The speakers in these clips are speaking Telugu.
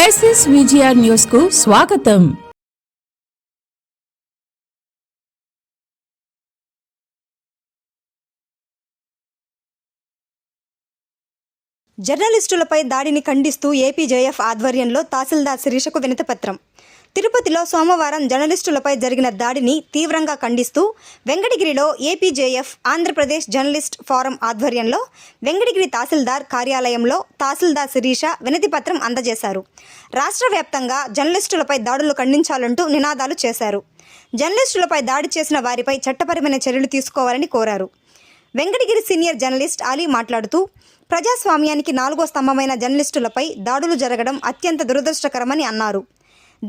క్రైసిస్ విజిఆర్ న్యూస్ కు స్వాగతం. జర్నలిస్టులపై దాడిని ఖండిస్తూ ఏపీజేఎఫ్ ఆధ్వర్యంలో తహసీల్దార్ శిరీషకు వినతిపత్రం. తిరుపతిలో సోమవారం జర్నలిస్టులపై జరిగిన దాడిని తీవ్రంగా ఖండిస్తూ వెంకటగిరిలో ఏపీజేఎఫ్ ఆంధ్రప్రదేశ్ జర్నలిస్ట్ ఫోరం ఆధ్వర్యంలో వెంకటగిరి తహసీల్దార్ కార్యాలయంలో తహసీల్దార్ శిరీష వినతిపత్రం అందజేశారు. రాష్ట్ర వ్యాప్తంగా జర్నలిస్టులపై దాడులు ఖండించాలంటూ నినాదాలు చేశారు. జర్నలిస్టులపై దాడి చేసిన వారిపై చట్టపరమైన చర్యలు తీసుకోవాలని కోరారు. వెంకటగిరి సీనియర్ జర్నలిస్ట్ అలీ మాట్లాడుతూ ప్రజాస్వామ్యానికి 4వ స్తంభమైన జర్నలిస్టులపై దాడులు జరగడం అత్యంత దురదృష్టకరమని అన్నారు.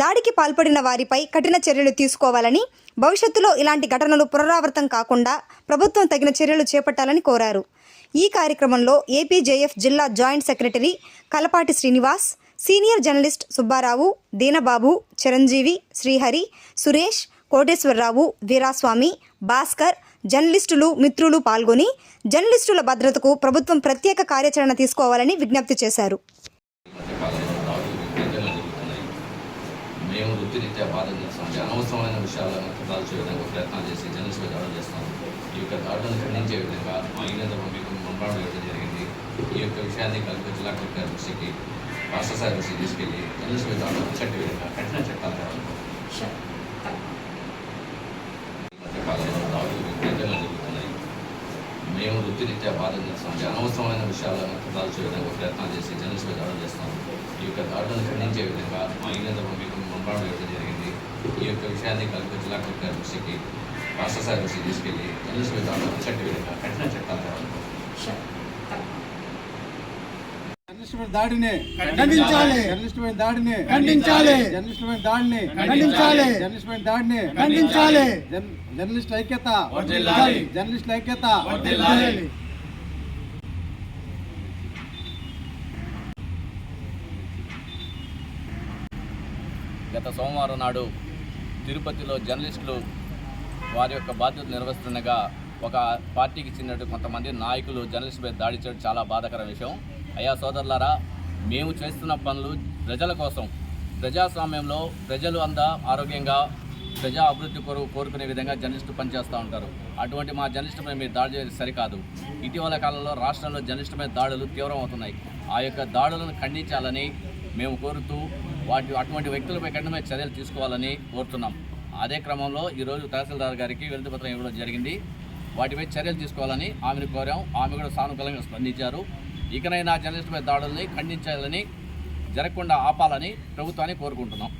దాడికి పాల్పడిన వారిపై కఠిన చర్యలు తీసుకోవాలని, భవిష్యత్తులో ఇలాంటి ఘటనలు పునరావృతం కాకుండా ప్రభుత్వం తగిన చర్యలు చేపట్టాలని కోరారు. ఈ కార్యక్రమంలో ఏపీజేఎఫ్ జిల్లా joint secretary Kalapati Srinivas, senior journalist Subbarao, Deenababu, Chiranjeevi, Srihari, Suresh, Koteswararao, Veeraswamy, Bhaskar, జర్నలిస్టులు, మిత్రులు పాల్గొని జర్నలిస్టుల భద్రతకు ప్రభుత్వం ప్రత్యేక కార్యాచరణ తీసుకోవాలని విజ్ఞప్తి చేశారు. మేము వృత్తిరీత్యా బాధ చేస్తాం, అనవసరమైన విషయాలను దాల్చే విధంగా ప్రయత్నాలు చేసి జర్నలిస్టులు దాడులు చేస్తాం. ఈ యొక్క దాడులను ఖండించే విధంగా మా ఈయన మీకు మంత్రాలు ఇవ్వడం జరిగింది. ఈ యొక్క విషయాన్ని కలిపి జిల్లా కలెక్టర్ దృష్టికి, రాష్ట్ర స్థాయి దృష్టికి తీసుకెళ్లి జర్నలిస్టుల దాడులు చట్టే విధంగా కఠిన చట్టాలు తేవాలనుకుంటున్నాం. మధ్యకాలంలో దాడులు విపరీతంగా జరుగుతున్నాయి. మేము వృత్తిరీత్యా బాధ చేస్తాం, అనవసరమైన విషయాలను దాల్చే విధంగా ప్రయత్నాలు చేసి జర్నలిస్టులు దాడులు చేస్తాం. ఈ యొక్క దాడులను ఖండించే విధంగా మా ఈయన మీకు మంత్రాలు ఇవ్వడం జరిగింది. ఈ యొక్క విషయాన్ని కలిపి జిల్లా కలెక్టర్ దృష్టికి, రాష్ట్ర స్థాయి దృష్టికి తీసుకెళ్లి జర్నలిస్టుల దాడులు చట్టే విధంగా కఠిన చట్టాలు తేవాలనుకుంటున్నాం. జర్నలిస్టుల దాడిని ఖండించాలి. జర్నలిస్టుల దాడిని ఖండించాలి. జర్నలిస్టుల దాడిని ఖండించాలి. జర్నలిస్టుల దాడిని ఖండించాలి. జర్నలిస్టుల ఐక్యత వర్ధిల్లాలి. జర్నలిస్టుల ఐక్యత వర్ధిల్లాలి. గత సోమవారం నాడు తిరుపతిలో జర్నలిస్టులు వారి యొక్క బాధ్యతలు నిర్వహిస్తుండగా ఒక పార్టీకి చెందిన కొంతమంది నాయకులు జర్నలిస్టుపై దాడి చేయడం చాలా బాధాకర విషయం. అయ్యా సోదరులారా, మేము చేస్తున్న పనులు ప్రజల కోసం, ప్రజాస్వామ్యంలో ప్రజలు అంతా ఆరోగ్యంగా ప్రజా అభివృద్ధి కోరుకునే విధంగా జర్నలిస్టులు పనిచేస్తూ ఉంటారు. అటువంటి మా జర్నలిస్టుపై మీరు దాడి చేయడం సరికాదు. ఇటీవల కాలంలో రాష్ట్రంలో జర్నలిస్టుపై దాడులు తీవ్రమవుతున్నాయి. ఆ యొక్క దాడులను ఖండించాలని మేము కోరుతూ అటువంటి వ్యక్తులపై కఠినమైన చర్యలు తీసుకోవాలని కోరుతున్నాం. అదే క్రమంలో ఈరోజు తహసీల్దార్ గారికి వినతిపత్రం ఇవ్వడం జరిగింది. వాటిపై చర్యలు తీసుకోవాలని ఆమెను కోరాం. ఆమె కూడా సానుకూలంగా స్పందించారు. ఇకనైనా జర్నలిస్టుపై దాడుల్ని ఖండించాలని, జరగకుండా ఆపాలని ప్రభుత్వాన్ని కోరుకుంటున్నాం.